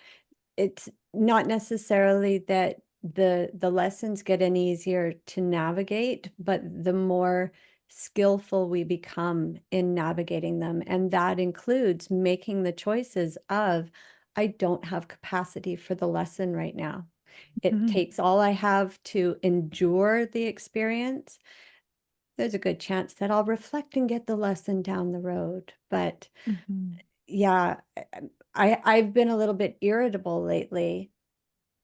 not necessarily that the lessons get any easier to navigate, but the more skillful we become in navigating them. And that includes making the choices of, I don't have capacity for the lesson right now. It Mhm. takes all I have to endure the experience. There's a good chance that I'll reflect and get the lesson down the road. But Mhm. yeah, I've been a little bit irritable lately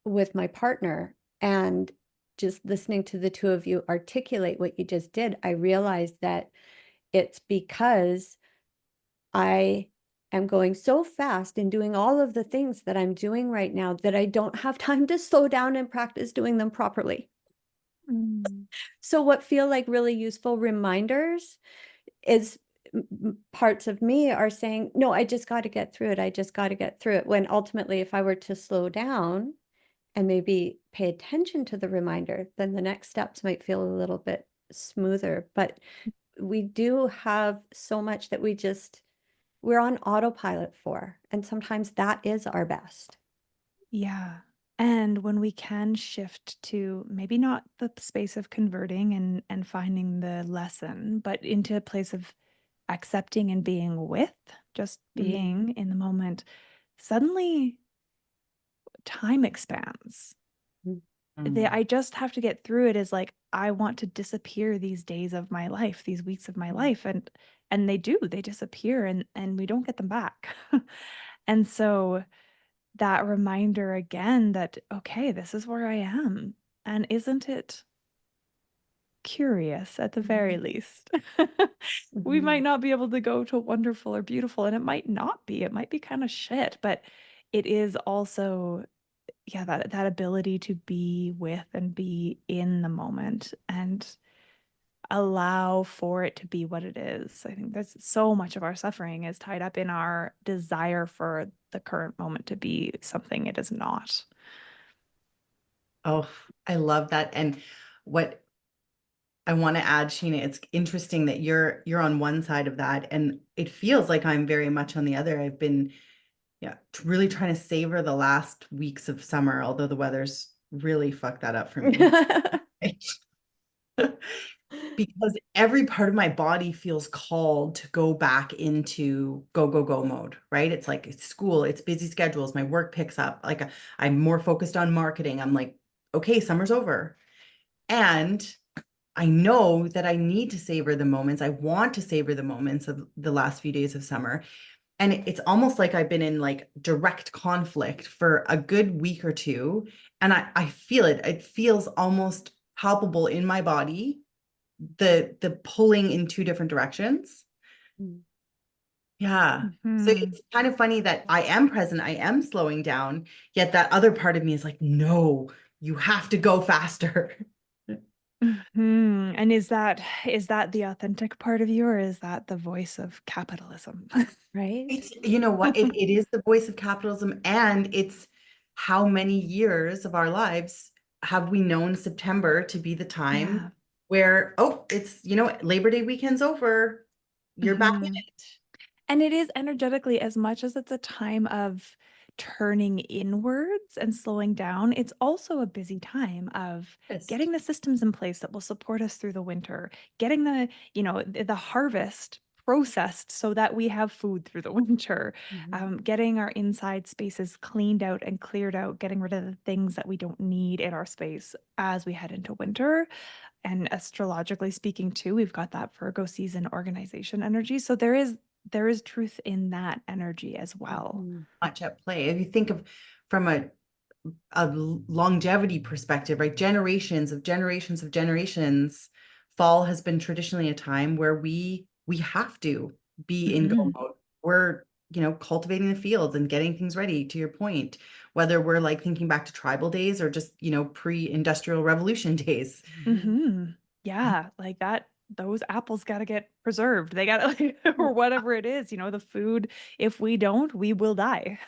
with my partner, and just listening to the two of you articulate what you just did, I realized that it's because I am going so fast in doing all of the things that I'm doing right now that I don't have time to slow down and practice doing them properly. Mm. So what feel like really useful reminders is parts of me are saying, no, I just got to get through it. I just got to get through it. When ultimately, if I were to slow down and maybe pay attention to the reminder, then the next steps might feel a little bit smoother. But we do have so much that we're on autopilot for. And sometimes that is our best. Yeah. And when we can shift to maybe not the space of converting and finding the lesson, but into a place of accepting and being with, just Mhm. being in the moment, suddenly time expands. Mm. I just have to get through it as like, I want to disappear these days of my life, these weeks of my life. And they disappear and we don't get them back. And so that reminder again that, okay, this is where I am. And isn't it curious at the very least? We might Mhm. not be able to go to wonderful or beautiful, and it might not be. It might be kind of shit, but it is also, yeah, that ability to be with and be in the moment and allow for it to be what it is. I think there's so much of our suffering is tied up in our desire for the current moment to be something it is not. Oh, I love that. And what I want to add, Sheena, it's interesting that you're on one side of that, and it feels like I'm very much on the other. I've been, yeah, really trying to savor the last weeks of summer, although the weather's really fucked that up for me. Because every part of my body feels called to go back into go, go, go mode, right? It's like it's school, it's busy schedules, my work picks up. Like I'm more focused on marketing. I'm like, okay, summer's over. And I know that I need to savor the moments. I want to savor the moments of the last few days of summer. And it's almost like I've been in like direct conflict for a good week or two. And I feel it. It feels almost palpable in my body, the pulling in two different directions. Mm. Yeah. So Mhm. it's kind of funny that I am present, I am slowing down, yet that other part of me is like, no, you have to go faster. Mhm. And is that the authentic part of you, or is that the voice of capitalism? Right? It's, you know what, it is the voice of capitalism, and it's how many years of our lives have we known September to be the time Yeah. where, oh, it's, Labor Day weekend's over, you're back in Mhm. it. And it is energetically, as much as it's a time of turning inwards and slowing down, it's also a busy time of Yes. getting the systems in place that will support us through the winter, getting the harvest processed so that we have food through the winter, Mhm. getting our inside spaces cleaned out and cleared out, getting rid of the things that we don't need in our space as we head into winter. And astrologically speaking too, we've got that Virgo season organization energy. So there is truth in that energy as well. Mhm. Much at play. If you think of from a a longevity perspective, right? Generations of generations of generations, fall has been traditionally a time where we have to be in go mode. We're, cultivating the fields and getting things ready, to your point, whether we're like thinking back to tribal days or just, pre-industrial revolution days. Yeah, like that, those apples got to get preserved. They got to, like, or whatever it is, the food, if we don't, we will die.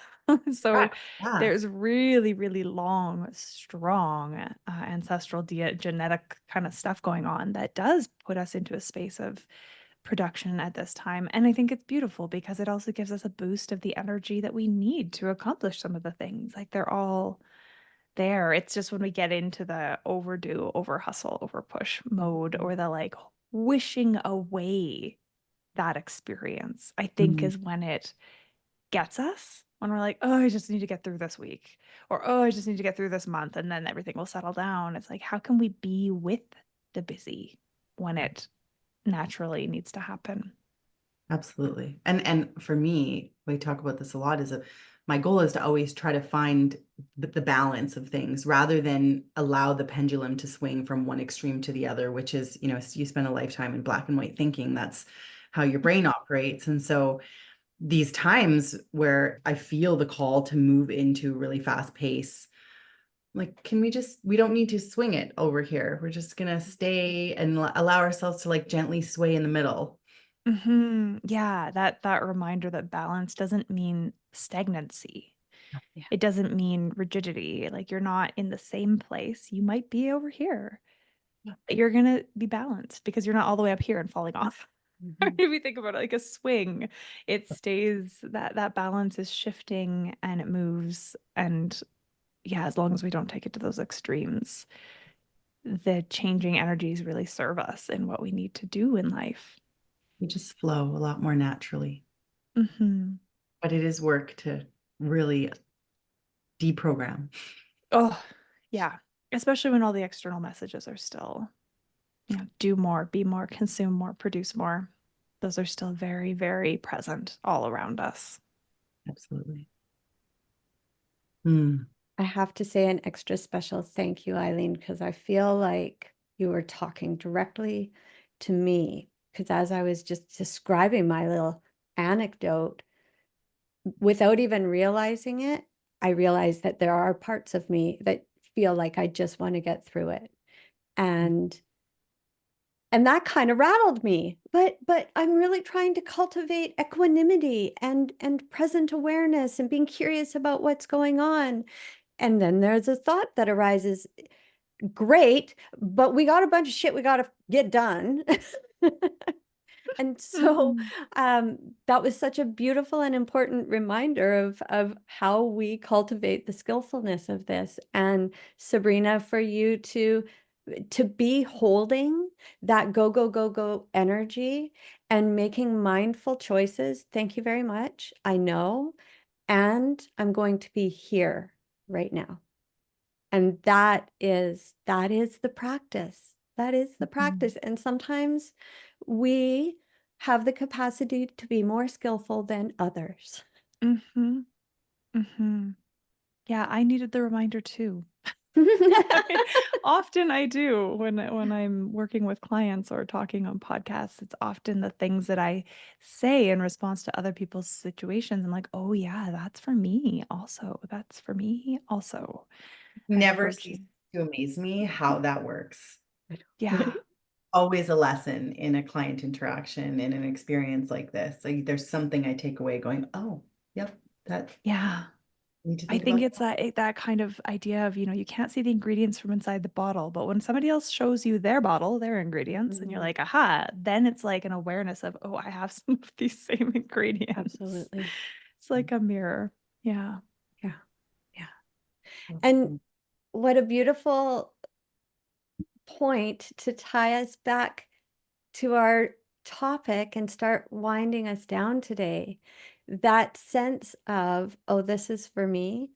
So Correct. Yeah. there's really, really long, strong ancestral genetic kind of stuff going on that does put us into a space of production at this time. And I think it's beautiful because it also gives us a boost of the energy that we need to accomplish some of the things. Like they're all there. It's just when we get into the overdo, over hustle, over push mode, or the like wishing away that experience, I think is when it gets us. When we're like, oh, I just need to get through this week, or oh, I just need to get through this month, and then everything will settle down. It's like, how can we be with the busy when it naturally needs to happen? Absolutely. And for me, we talk about this a lot, my goal is to always try to find the balance of things rather than allow the pendulum to swing from one extreme to the other, which is, you spend a lifetime in black and white thinking. That's how your brain operates. And so these times where I feel the call to move into really fast pace, like, we don't need to swing it over here. We're just going to stay and allow ourselves to like gently sway in the middle. Yeah, that reminder that balance doesn't mean stagnancy. Yeah. It doesn't mean rigidity. Like you're not in the same place. You might be over here. Yeah. But you're gonna be balanced because you're not all the way up here and falling off. If you think about it like a swing, it stays, that balance is shifting and it moves. And yeah, as long as we don't take it to those extremes, the changing energies really serve us in what we need to do in life. We just flow a lot more naturally. Mm-hmm. But it is work to really deprogram. Oh, yeah. Especially when all the external messages are still, do more, be more, consume more, produce more. Those are still very, very present all around us. Absolutely. I have to say an extra special thank you, Eileen, because I feel like you were talking directly to me. Because as I was just describing my little anecdote, without even realizing it, I realized that there are parts of me that feel like I just want to get through it. And that kind of rattled me. But I'm really trying to cultivate equanimity and present awareness and being curious about what's going on. And then there's a thought that arises, great, but we got a bunch of shit we got to get done. And so that was such a beautiful and important reminder of how we cultivate the skillfulness of this. And Sabrina, for you to be holding that go, go, go, go energy and making mindful choices. Thank you very much. I know. And I'm going to be here right now. And that is the practice. That is the practice. And sometimes we have the capacity to be more skillful than others. Yeah, I needed the reminder too. Often I do when I'm working with clients or talking on podcasts. It's often the things that I say in response to other people's situations. I'm like, oh yeah, that's for me also. That's for me also. Never ceases to amaze me how that works. Yeah. Always a lesson in a client interaction, in an experience like this. Like there's something I take away going, oh, yep, that. Yeah. I think it's that kind of idea of, you can't see the ingredients from inside the bottle, but when somebody else shows you their bottle, their ingredients, and you're like, aha, then it's like an awareness of, oh, I have some of these same ingredients. Absolutely. It's like a mirror. Yeah. Yeah. Yeah. And what a beautiful point to tie us back to our topic and start winding us down today. That sense of, oh, this is for me.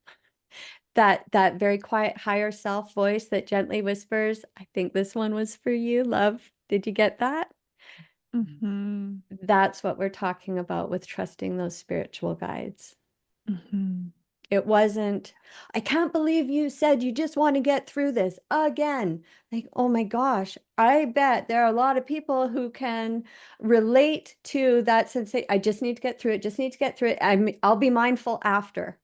That very quiet higher self voice that gently whispers, I think this one was for you, love. Did you get that? That's what we're talking about with trusting those spiritual guides. It wasn't, I can't believe you said you just want to get through this again. Like, oh my gosh, I bet there are a lot of people who can relate to that sensation. I just need to get through it, just need to get through it. I'll be mindful after.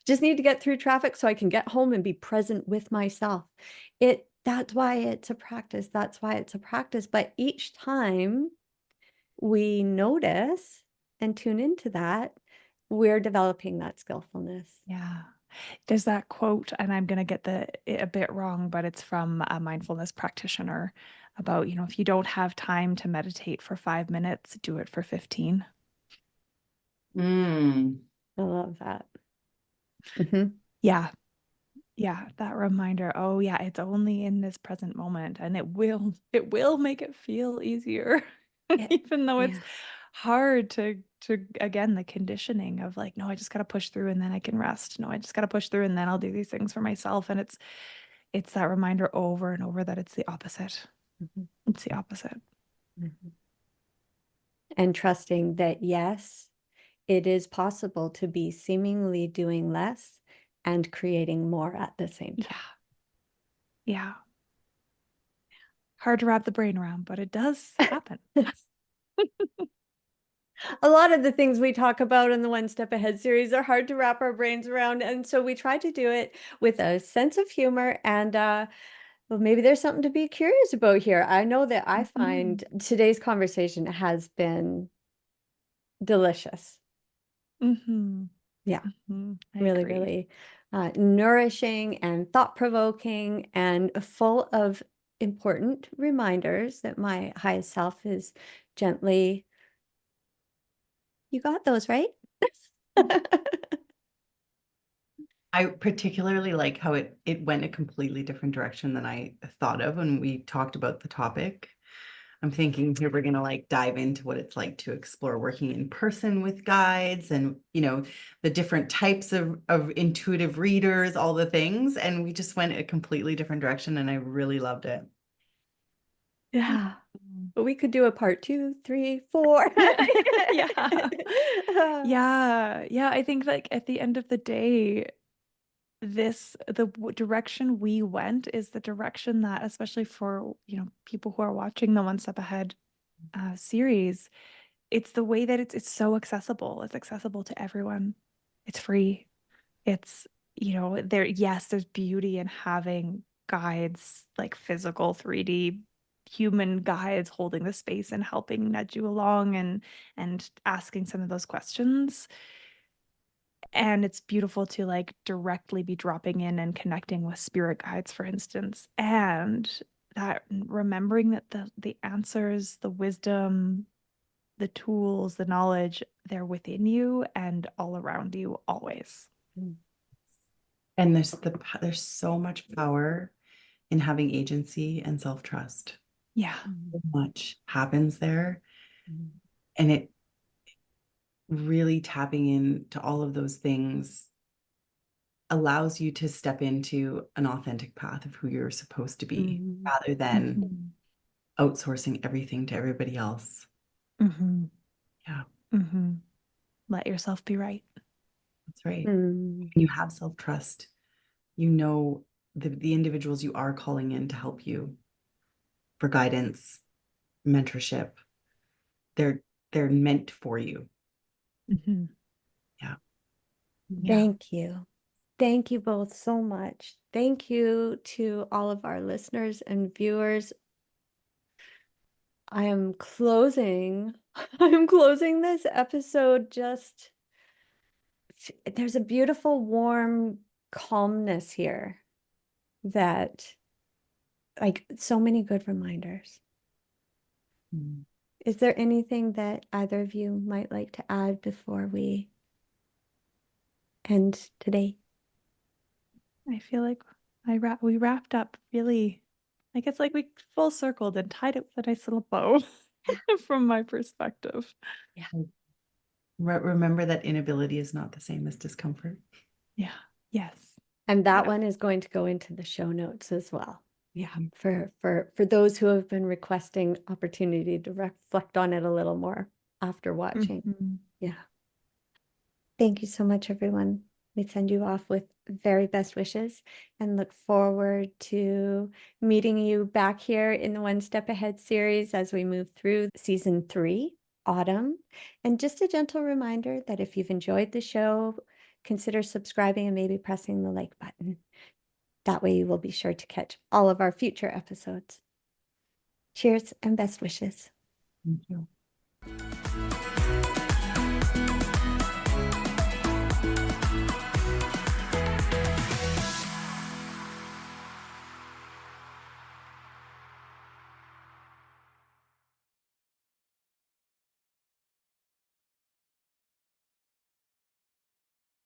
Just need to get through traffic so I can get home and be present with myself. That's why it's a practice. That's why it's a practice. But each time we notice and tune into that, we're developing that skillfulness. Yeah. There's that quote, and I'm going to get it a bit wrong, but it's from a mindfulness practitioner about, if you don't have time to meditate for 5 minutes, do it for 15. Mm. I love that. Mm-hmm. Yeah. Yeah. That reminder, oh yeah, it's only in this present moment, and it will make it feel easier. Yeah. Even though it's Yeah. hard to again, the conditioning of like, no, I just got to push through and then I can rest. No, I just got to push through and then I'll do these things for myself. And it's that reminder over and over that it's the opposite. Mm-hmm. It's the opposite. Mm-hmm. And trusting that, yes, it is possible to be seemingly doing less and creating more at the same time. Yeah. Hard to wrap the brain around, but it does happen. A lot of the things we talk about in the One Step Ahead series are hard to wrap our brains around. And so we try to do it with a sense of humor and, well, maybe there's something to be curious about here. I know that I find today's conversation has been delicious. Mm-hmm. Yeah, Mm-hmm. really, really nourishing and thought-provoking and full of important reminders that my highest self is gently, you got those, right? I particularly like how it went a completely different direction than I thought of when we talked about the topic. I'm thinking here we're gonna like dive into what it's like to explore working in person with guides and the different types of intuitive readers, all the things. And we just went a completely different direction and I really loved it. Yeah. But we could do a part 2, 3, 4. Yeah. Yeah. I think like at the end of the day, the direction we went is the direction that, especially for, people who are watching the One Step Ahead series, it's the way that it's so accessible. It's accessible to everyone. It's free. It's, there's beauty in having guides, like physical 3D human guides holding the space and helping nudge you along and asking some of those questions. And it's beautiful to like directly be dropping in and connecting with spirit guides, for instance. And that remembering that the answers, the wisdom, the tools, the knowledge, they're within you and all around you always. And there's so much power in having agency and self-trust. Yeah. So much happens there. And it really tapping into all of those things allows you to step into an authentic path of who you're supposed to be rather than outsourcing everything to everybody else. Yeah. Let yourself be right. That's right. When you have self-trust, you know the individuals you are calling in to help you for guidance, mentorship, they're meant for you. Yeah. Thank you. Thank you both so much. Thank you to all of our listeners and viewers. I'm closing this episode there's a beautiful, warm calmness here that, like, so many good reminders. Is there anything that either of you might like to add before we end today? I feel like we wrapped up really, like it's like we full circled and tied it with a nice little bow from my perspective. Yeah. Remember that inability is not the same as discomfort. Yeah. Yes. And that one is going to go into the show notes as well. Yeah. For those who have been requesting opportunity to reflect on it a little more after watching. Yeah. Thank you so much, everyone. We send you off with very best wishes and look forward to meeting you back here in the One Step Ahead series as we move through season 3, autumn. And just a gentle reminder that if you've enjoyed the show, consider subscribing and maybe pressing the like button. That way you will be sure to catch all of our future episodes. Cheers and best wishes. Thank you.